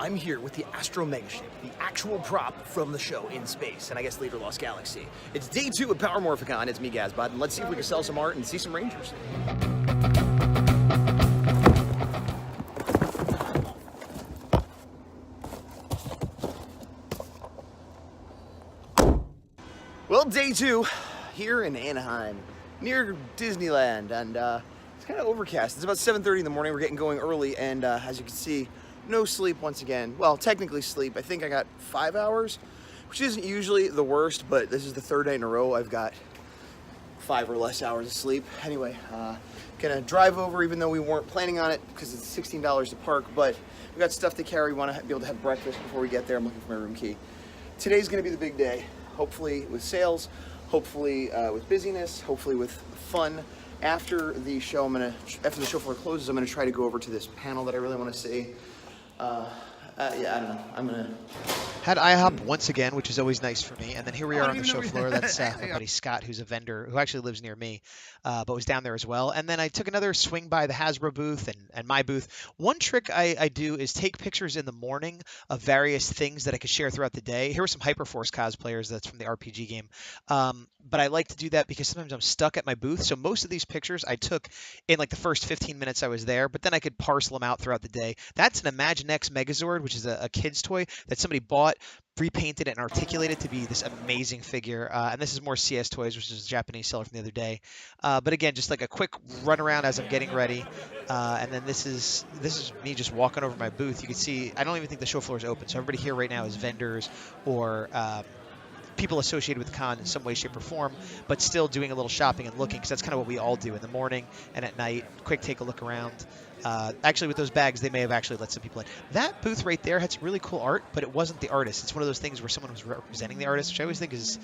I'm here with the Astro Megaship, the actual prop from the show in space, and I guess later Lost Galaxy. It's day 2 of Power Morphicon. It's me, Gazbot, and let's see if we can sell some art and see some Rangers. Well, day 2 here in Anaheim, near Disneyland, and it's kind of overcast. It's about 7:30 in the morning. We're getting going early, and as you can see, no sleep once again. Well, technically sleep. I think I got 5 hours, which isn't usually the worst, but this is the third night in a row I've got 5 or less hours of sleep. Anyway, gonna drive over even though we weren't planning on it because it's $16 to park, but we got stuff to carry. We want to be able to have breakfast before we get there. I'm looking for my room key. Today's gonna be the big day. Hopefully with sales, hopefully with busyness, hopefully with fun. After the show, after the show floor closes, I'm gonna try to go over to this panel that I really want to see. Yeah, I don't know. I'm gonna had IHOP once again, which is always nice for me. And then here we are on the show floor. That's my buddy Scott, who's a vendor who actually lives near me, but was down there as well. And then I took another swing by the Hasbro booth and my booth. One trick I do is take pictures in the morning of various things that I could share throughout the day. Here were some Hyperforce cosplayers that's from the RPG game. But I like to do that because sometimes I'm stuck at my booth. So most of these pictures I took in like the first 15 minutes I was there, but then I could parcel them out throughout the day. That's an Imaginext Megazord, which is a kid's toy that somebody bought, repainted it, and articulated to be this amazing figure. And this is more CS Toys, which is a Japanese seller from the other day. But again, just like a quick run around as I'm getting ready. And then this is me just walking over my booth. You can see I don't even think the show floor is open. So everybody here right now is vendors or people associated with the con in some way, shape, or form, but still doing a little shopping and looking, because that's kind of what we all do in the morning and at night. Quick take a look around. Actually, with those bags, they may have actually let some people in. That booth right there had some really cool art, but it wasn't the artist. It's one of those things where someone was representing the artist, which I always think is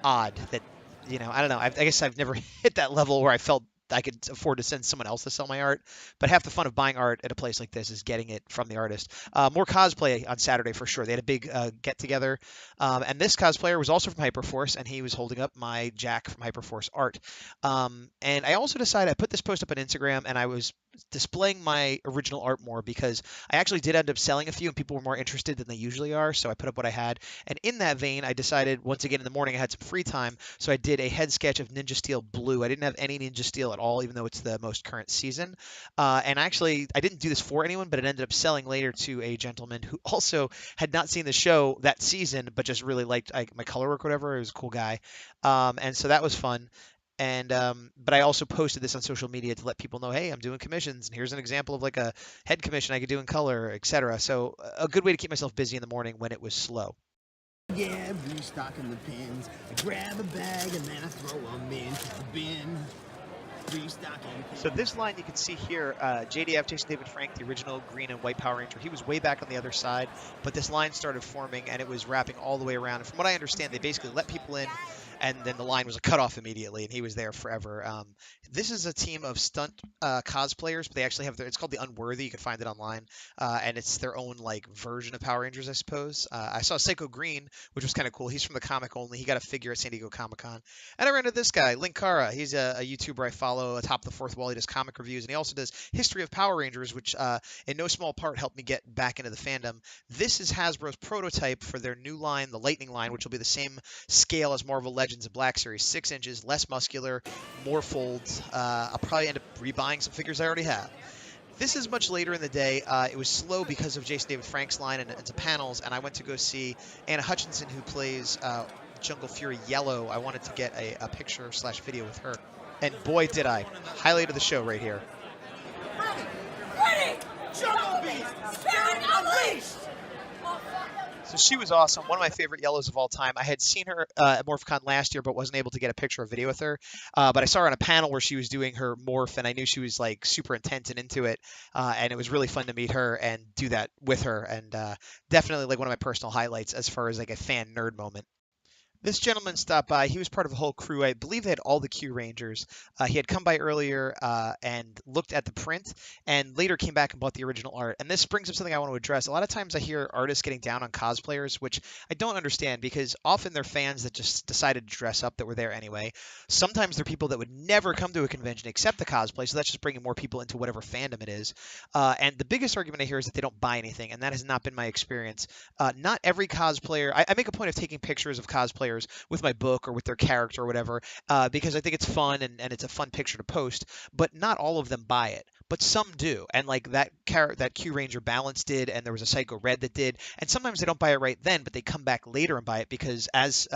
odd that, you know, I don't know. I guess I've never hit that level where I felt I could afford to send someone else to sell my art, but half the fun of buying art at a place like this is getting it from the artist. More cosplay on Saturday for sure. They had a big get together, and this cosplayer was also from Hyperforce, and he was holding up my Jack from Hyperforce art. And I also decided I put this post up on Instagram, and I was displaying my original art more because I actually did end up selling a few, and people were more interested than they usually are. So I put up what I had, and in that vein, I decided once again in the morning I had some free time, so I did a head sketch of Ninja Steel Blue. I didn't have any Ninja Steel at all, even though it's the most current season. And actually, I didn't do this for anyone, but it ended up selling later to a gentleman who also had not seen the show that season, but just really liked my color work or whatever. He was a cool guy. And so that was fun. And but I also posted this on social media to let people know, hey, I'm doing commissions, and here's an example of like a head commission I could do in color, etc. So a good way to keep myself busy in the morning when it was slow. Yeah, restocking the pins. I grab a bag and then I throw them into the bin. Restocking. So this line you can see here, JDF, Jason David Frank, the original green and white Power Ranger, he was way back on the other side, but this line started forming and it was wrapping all the way around. And from what I understand, they basically let people in, and then the line was cut off immediately, and he was there forever. This is a team of stunt cosplayers, but they actually have it's called the Unworthy. You can find it online, and it's their own like version of Power Rangers, I suppose. I saw Psycho Green, which was kind of cool. He's from the comic only. He got a figure at San Diego Comic-Con. And I ran into this guy, Linkara. He's a YouTuber I follow atop the fourth wall. He does comic reviews, and he also does History of Power Rangers, which in no small part helped me get back into the fandom. This is Hasbro's prototype for their new line, the Lightning line, which will be the same scale as Marvel Legends of Black Series, 6 inches, less muscular, more folds. I'll probably end up rebuying some figures I already have. This is much later in the day. It was slow because of Jason David Frank's line and into panels, and I went to go see Anna Hutchinson, who plays Jungle Fury Yellow. I wanted to get a picture/video with her, and boy did I. Highlight of the show right here. Ready! Jungle Beast! Spirit unleashed! So she was awesome. One of my favorite yellows of all time. I had seen her at Morphicon last year, but wasn't able to get a picture or video with her. But I saw her on a panel where she was doing her morph, and I knew she was like super intense and into it. And it was really fun to meet her and do that with her. And definitely like one of my personal highlights as far as like a fan nerd moment. This gentleman stopped by. He was part of a whole crew. I believe they had all the Q Rangers. He had come by earlier and looked at the print, and later came back and bought the original art. And this brings up something I want to address. A lot of times I hear artists getting down on cosplayers, which I don't understand because often they're fans that just decided to dress up that were there anyway. Sometimes they're people that would never come to a convention except the cosplay, so that's just bringing more people into whatever fandom it is. And the biggest argument I hear is that they don't buy anything, and that has not been my experience. Not every cosplayer. I make a point of taking pictures of cosplayers with my book or with their character or whatever, because I think it's fun and it's a fun picture to post. But not all of them buy it, but some do. And like that Q Ranger Balance did, and there was a Psycho Red that did. And sometimes they don't buy it right then, but they come back later and buy it because as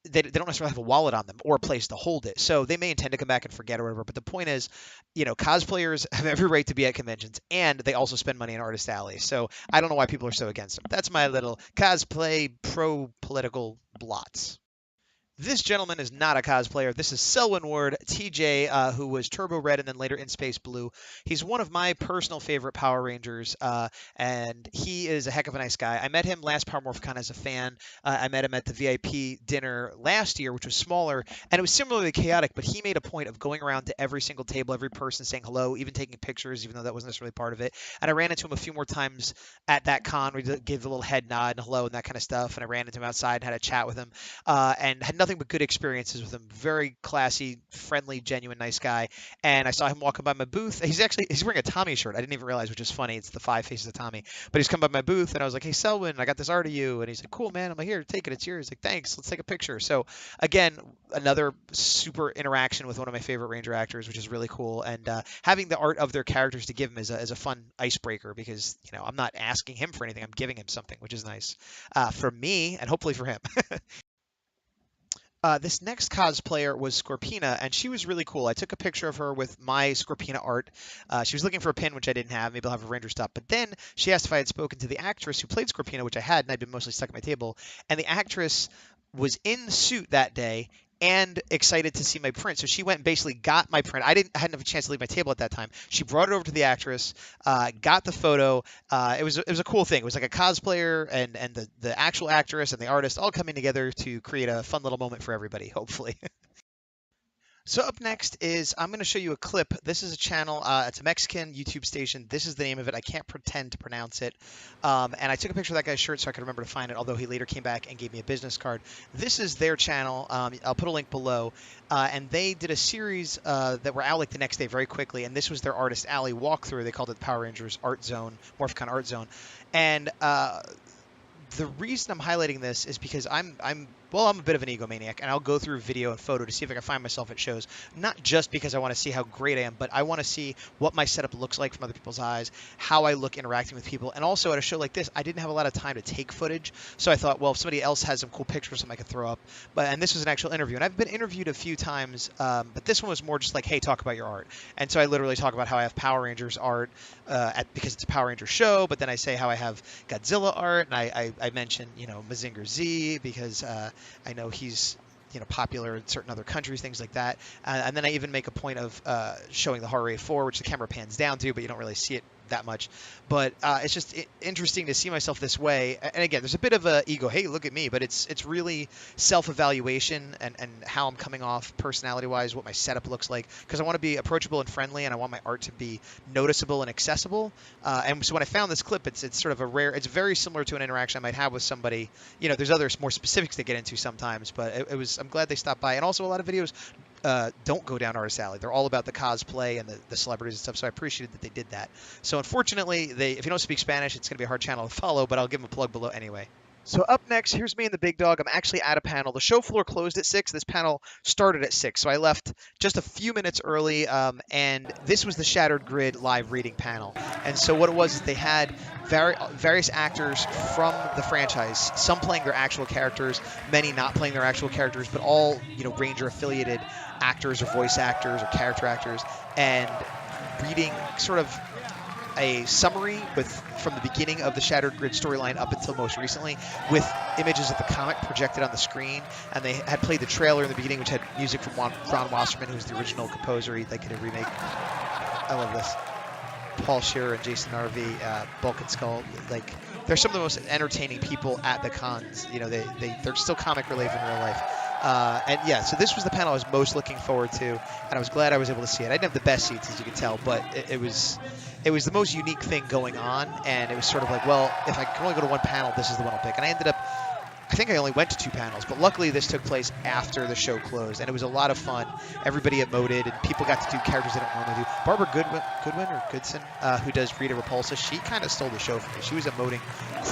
they don't necessarily have a wallet on them or a place to hold it. So they may intend to come back and forget or whatever. But the point is, cosplayers have every right to be at conventions, and they also spend money in Artist Alley. So I don't know why people are so against them. That's my little cosplay pro-political blots. This gentleman is not a cosplayer. This is Selwyn Ward, TJ, who was Turbo Red and then later in Space Blue. He's one of my personal favorite Power Rangers, and he is a heck of a nice guy. I met him last Power Morphicon as a fan. I met him at the VIP dinner last year, which was smaller, and it was similarly chaotic, but he made a point of going around to every single table, every person saying hello, even taking pictures, even though that wasn't necessarily part of it. And I ran into him a few more times at that con. We gave a little head nod and hello and that kind of stuff, and I ran into him outside and had a chat with him, and had nothing but good experiences with him. Very classy, friendly, genuine, nice guy. And I saw him walking by my booth. He's wearing a Tommy shirt. I didn't even realize, which is funny. It's the 5 Faces of Tommy. But he's come by my booth, and I was like, "Hey, Selwyn, I got this art of you." And he's like, "Cool, man." I'm like, "Here, take it. It's yours." He's like, "Thanks. Let's take a picture." So again, another super interaction with one of my favorite Ranger actors, which is really cool. And having the art of their characters to give him is a fun icebreaker because I'm not asking him for anything. I'm giving him something, which is nice for me and hopefully for him. This next cosplayer was Scorpina, and she was really cool. I took a picture of her with my Scorpina art. She was looking for a pin, which I didn't have. Maybe I'll have a Ranger stop. But then she asked if I had spoken to the actress who played Scorpina, which I had, and I'd been mostly stuck at my table. And the actress was in suit that day and excited to see my print. So she went and basically got my print. I hadn't have a chance to leave my table at that time. She brought it over to the actress, got the photo. It was a cool thing. It was like a cosplayer and the actual actress and the artist all coming together to create a fun little moment for everybody, hopefully. So up next is I'm going to show you a clip. This is a channel. It's a Mexican YouTube station. This is the name of it. I can't pretend to pronounce it. And I took a picture of that guy's shirt so I could remember to find it, although he later came back and gave me a business card. This is their channel. I'll put a link below. And they did a series that were out like the next day very quickly. And this was their Artist Alley walkthrough. They called it Power Rangers Art Zone, Morphicon Art Zone. And the reason I'm highlighting this is because I'm a bit of an egomaniac, and I'll go through video and photo to see if I can find myself at shows, not just because I want to see how great I am, but I want to see what my setup looks like from other people's eyes, how I look interacting with people. And also at a show like this, I didn't have a lot of time to take footage, so I thought, well, if somebody else has some cool pictures or something I could throw up. And this was an actual interview, and I've been interviewed a few times, but this one was more just like, hey, talk about your art. And so I literally talk about how I have Power Rangers art because it's a Power Ranger show, but then I say how I have Godzilla art, and I mention, Mazinger Z because I know he's popular in certain other countries, things like that. And then I even make a point of showing the Horror 4, which the camera pans down to, but you don't really see it that much. But it's just interesting to see myself this way. And again, there's a bit of a ego, hey, look at me, but it's really self-evaluation and how I'm coming off personality-wise, what my setup looks like, because I want to be approachable and friendly, and I want my art to be noticeable and accessible. And so when I found this clip, it's sort of it's very similar to an interaction I might have with somebody. There's other more specifics to get into sometimes, but I'm glad they stopped by. And also a lot of videos don't go down Artist Alley. They're all about the cosplay and the celebrities and stuff, so I appreciated that they did that. So unfortunately, if you don't speak Spanish, it's going to be a hard channel to follow, but I'll give them a plug below anyway. So up next, here's me and the big dog. I'm actually at a panel. The show floor closed at 6. This panel started at 6, so I left just a few minutes early, and this was the Shattered Grid live reading panel. And so what it was is they had various actors from the franchise, some playing their actual characters, many not playing their actual characters, but all Ranger-affiliated actors or voice actors or character actors, and reading sort of a summary from the beginning of the Shattered Grid storyline up until most recently, with images of the comic projected on the screen. And they had played the trailer in the beginning, which had music from Ron Wasserman, who's the original composer. They did a remake. I love this. Paul Shearer and Jason Narvey, Bulk and Skull, like they're some of the most entertaining people at the cons. You know, they're still comic relief in real life. And yeah, so this was the panel I was most looking forward to, and I was glad I was able to see it. I didn't have the best seats, as you can tell, but it was the most unique thing going on, and it was sort of like, well, if I can only go to one panel, this is the one I'll pick. And I think I only went to 2 panels, but luckily this took place after the show closed, and it was a lot of fun. Everybody emoted, and people got to do characters they don't normally do. Barbara Goodson, who does Rita Repulsa, she kind of stole the show for me. She was emoting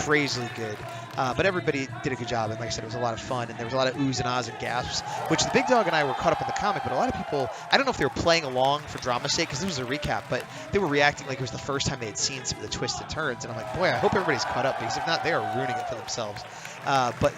crazily good. But everybody did a good job, and like I said, it was a lot of fun, and there was a lot of oohs and ahs and gasps, which the Big Dog and I were caught up in the comic, but a lot of people, I don't know if they were playing along for drama's sake, because this was a recap, but they were reacting like it was the first time they had seen some of the twists and turns, and I'm like, boy, I hope everybody's caught up, because if not, they are ruining it for themselves. But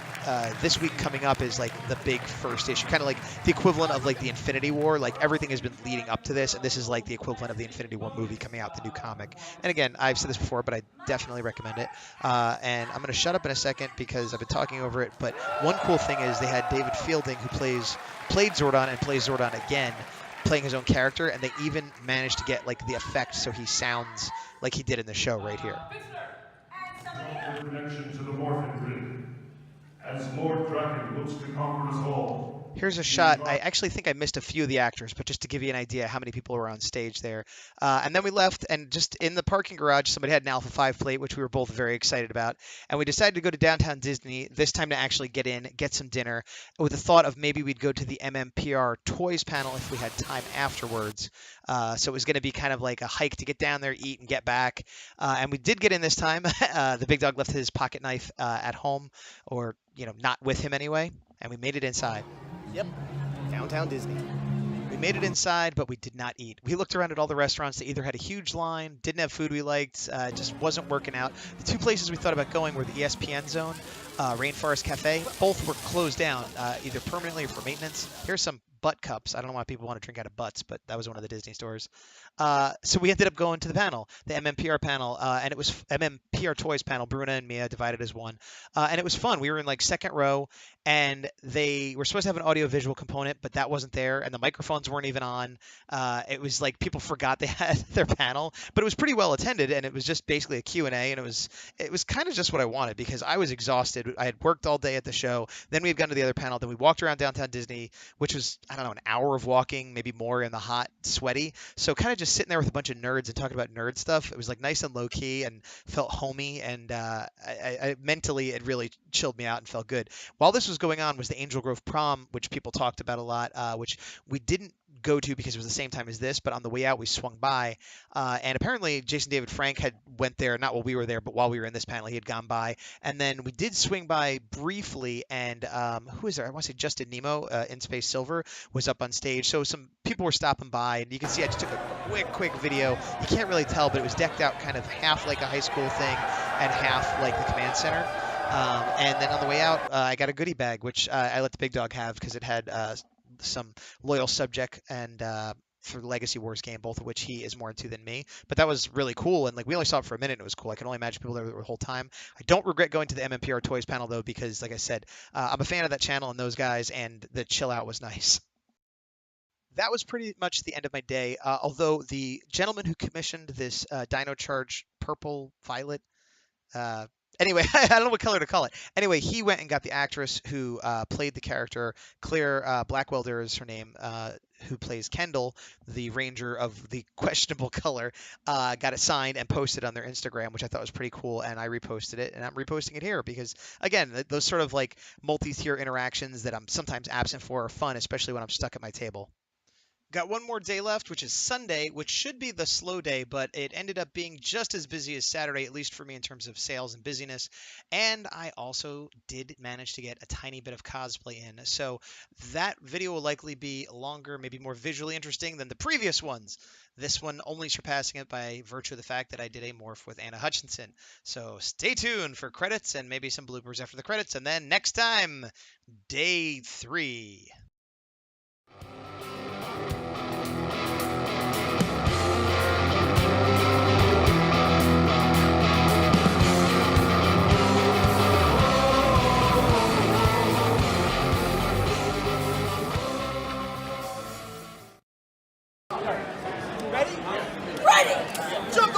this week coming up is like the big first issue, kind of like the equivalent of like the Infinity War. Like everything has been leading up to this, and this is like the equivalent of the Infinity War movie coming out, the new comic. And again, I've said this before, but I definitely recommend it. And I'm going to shut up in a second because I've been talking over it. But one cool thing is they had David Fielding, who played Zordon and plays Zordon again, playing his own character, and they even managed to get like the effect so he sounds like he did in the show right here. Connection to the morphin grid. As Lord Draken looks to conquer us all. Here's a shot. I actually think I missed a few of the actors, but just to give you an idea how many people were on stage there. And then we left, and just in the parking garage, somebody had an Alpha 5 plate, which we were both very excited about. And we decided to go to Downtown Disney, this time to actually get in, get some dinner, with the thought of maybe we'd go to the mmpr toys panel if we had time afterwards. So it was going to be kind of like a hike to get down there, eat, and get back. And we did get in this time. The Big Dog left his pocket knife at home, or not with him anyway, and we made it inside. Yep, Downtown Disney. We made it inside, but we did not eat. We looked around at all the restaurants. They either had a huge line, didn't have food we liked, just wasn't working out. The 2 places we thought about going were the ESPN Zone, Rainforest Cafe. Both were closed down, either permanently or for maintenance. Here's some butt cups. I don't know why people want to drink out of butts, but that was one of the Disney stores. So we ended up going to the panel, the MMPR panel, and it was MMPR Toys panel. Bruna and Mia divided as one, and it was fun. We were in like second row, and they were supposed to have an audio-visual component, but that wasn't there, and the microphones weren't even on. It was like people forgot they had their panel, but it was pretty well attended, and it was just basically a Q&A, and it was kind of just what I wanted because I was exhausted. I had worked all day at the show. Then we had gone to the other panel. Then we walked around Downtown Disney, which was, I don't know, an hour of walking, maybe more in the hot, sweaty. So kind of just sitting there with a bunch of nerds and talking about nerd stuff. It was like nice and low key and felt homey, and I mentally it really chilled me out and felt good. While this was going on was the Angel Grove Prom, which people talked about a lot, which we didn't go to because it was the same time as this, but on the way out we swung by, and apparently Jason David Frank had went there, not while we were there, but while we were in this panel he had gone by, and then we did swing by briefly, and who is there? I want to say Justin Nemo, in Space Silver, was up on stage, so some people were stopping by, and you can see I just took a quick video. You can't really tell, but it was decked out kind of half like a high school thing and half like the command center. And then on the way out, I got a goodie bag, which I let the Big Dog have because it had some loyal subject and for the Legacy Wars game, both of which he is more into than me. But that was really cool, and like we only saw it for a minute, and it was cool. I can only imagine people there the whole time. I don't regret going to the MMPR Toys panel though, because like I said, I'm a fan of that channel and those guys, and the chill out was nice. That was pretty much the end of my day, although the gentleman who commissioned this Dino Charge purple violet, anyway, I don't know what color to call it. Anyway, he went and got the actress who played the character, Claire Blackwelder is her name, who plays Kendall, the ranger of the questionable color, got it signed and posted on their Instagram, which I thought was pretty cool, and I reposted it, and I'm reposting it here because, again, those sort of like multi-tier interactions that I'm sometimes absent for are fun, especially when I'm stuck at my table. Got one more day left, which is Sunday, which should be the slow day, but it ended up being just as busy as Saturday, at least for me in terms of sales and busyness. And I also did manage to get a tiny bit of cosplay in. So that video will likely be longer, maybe more visually interesting than the previous ones. This one only surpassing it by virtue of the fact that I did a morph with Anna Hutchinson. So stay tuned for credits and maybe some bloopers after the credits. And then next time, day 3. Ready? Jump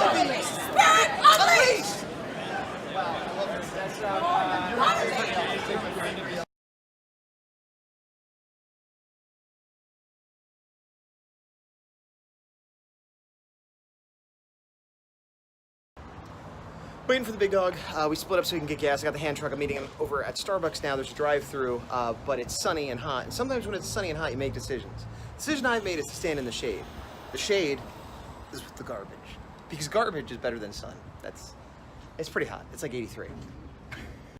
Waiting for the big dog. We split up so we can get gas. I got the hand truck. I'm meeting him over at Starbucks now. There's a drive-through, but it's sunny and hot. And sometimes when it's sunny and hot, you make decisions. The decision I've made is to stand in the shade. The shade is with the garbage. Because garbage is better than sun. It's pretty hot. It's like 83.